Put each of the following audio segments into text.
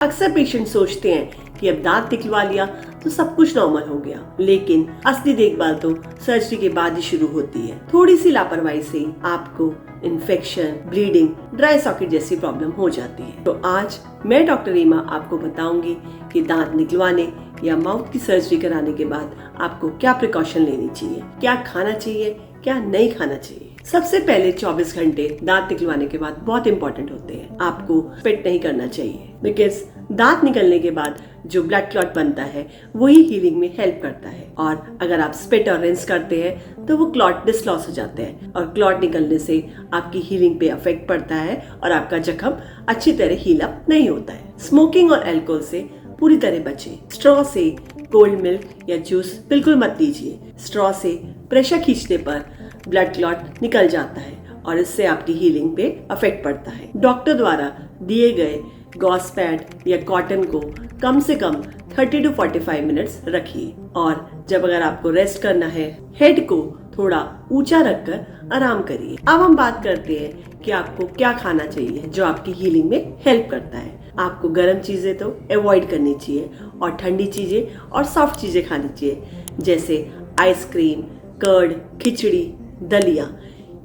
अक्सर पेशेंट सोचते हैं कि अब दांत निकलवा लिया तो सब कुछ नॉर्मल हो गया, लेकिन असली देखभाल तो सर्जरी के बाद ही शुरू होती है। थोड़ी सी लापरवाही से आपको इन्फेक्शन, ब्लीडिंग, ड्राई सॉकेट जैसी प्रॉब्लम हो जाती है। तो आज मैं डॉक्टर रीमा आपको बताऊंगी कि दांत निकलवाने या माउथ की सर्जरी कराने के बाद आपको क्या प्रिकॉशन लेनी चाहिए, क्या खाना चाहिए, क्या नहीं खाना चाहिए। सबसे पहले 24 घंटे दांत निकलवाने के बाद बहुत इंपॉर्टेंट होते हैं। आपको स्पिट नहीं करना चाहिए, बिकॉज दांत निकलने के बाद जो ब्लड क्लॉट बनता है वही हीलिंग में हेल्प करता है, और अगर आप स्पिट और रिंस करते हैं तो वो क्लॉट डिसलॉस हो जाते हैं, और क्लॉट निकलने से आपकी हीलिंग पे अफेक्ट पड़ता है और आपका जख्म अच्छी तरह हील अप नहीं होता है। स्मोकिंग और अल्कोहल से पूरी तरह बचें। स्ट्रॉ से कोल्ड मिल्क या जूस बिल्कुल मत लीजिए। स्ट्रॉ से प्रेशर खींचने पर ब्लड क्लॉट निकल जाता है और इससे आपकी हीलिंग पे अफेक्ट पड़ता है। डॉक्टर द्वारा दिए गए गॉस पैड या कॉटन को कम से कम 30 to 45 मिनट्स रखिए, और जब अगर आपको रेस्ट करना है, हेड को थोड़ा ऊंचा रखकर आराम करिए। अब हम बात करते हैं कि आपको क्या खाना चाहिए जो आपकी हीलिंग में हेल्प करता है। आपको गर्म चीजें तो अवॉइड करनी चाहिए और ठंडी चीजें और सॉफ्ट चीजें खानी चाहिए, जैसे आइसक्रीम, कर्ड, खिचड़ी, दलिया।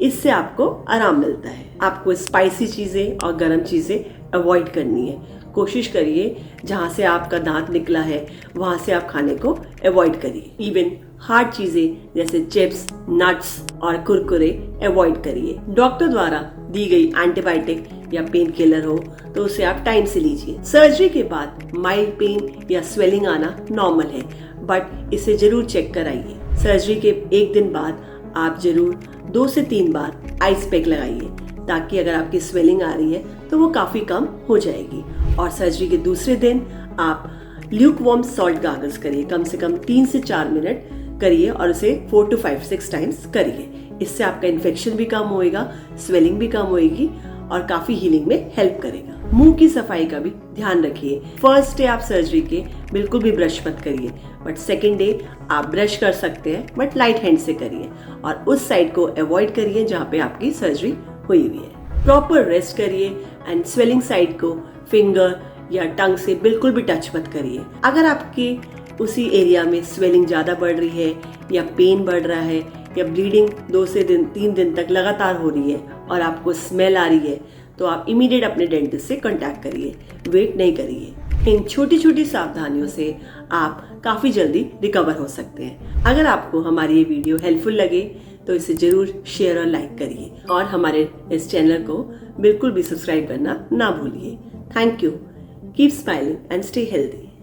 इससे आपको आराम मिलता है। आपको स्पाइसी चीजें और गर्म चीजें अवॉइड करनी है। कोशिश करिए जहाँ से आपका दांत निकला है वहाँ से आप खाने को अवॉइड करिए। इवन हार्ड चीजें जैसे चिप्स, नट्स और कुरकुरे अवॉइड करिए। डॉक्टर द्वारा दी गई एंटीबायोटिक या पेन किलर हो तो उसे आप टाइम से लीजिए। सर्जरी के बाद माइल्ड पेन या स्वेलिंग आना नॉर्मल है, बट इसे जरूर चेक कराइए। सर्जरी के एक दिन बाद आप जरूर 2 से 3 बार आइस पैक लगाइए, ताकि अगर आपकी स्वेलिंग आ रही है तो वो काफी कम हो जाएगी। और सर्जरी के दूसरे दिन आप ल्यूक वार्म सॉल्ट गार्गल्स करिए, कम से कम 3 से 4 मिनट करिए, और उसे 4 to 5-6 टाइम्स करिए। इससे आपका इन्फेक्शन भी कम होएगा, स्वेलिंग भी कम होएगी और काफी हीलिंग में हेल्प करेगा। मुंह की सफाई का भी ध्यान रखिए। फर्स्ट डे आप सर्जरी के बिल्कुल भी ब्रश मत करिए, बट सेकेंड डे आप ब्रश कर सकते हैं, बट लाइट हैंड से करिए, और उस साइड को अवॉइड करिए जहाँ पे आपकी सर्जरी हुई हुई है। प्रॉपर रेस्ट करिए एंड स्वेलिंग साइड को फिंगर या टंग से बिल्कुल भी टच मत करिए। अगर आपके उसी एरिया में स्वेलिंग ज्यादा बढ़ रही है या पेन बढ़ रहा है या ब्लीडिंग 2 से 3 दिन तक लगातार हो रही है और आपको स्मेल आ रही है, तो आप इमीडिएट अपने डेंटिस्ट से कांटेक्ट करिए, वेट नहीं करिए। इन छोटी छोटी सावधानियों से आप काफी जल्दी रिकवर हो सकते हैं। अगर आपको हमारी ये वीडियो हेल्पफुल लगे तो इसे जरूर शेयर और लाइक करिए, और हमारे इस चैनल को बिल्कुल भी सब्सक्राइब करना ना भूलिए। Thank you. Keep smiling and stay healthy.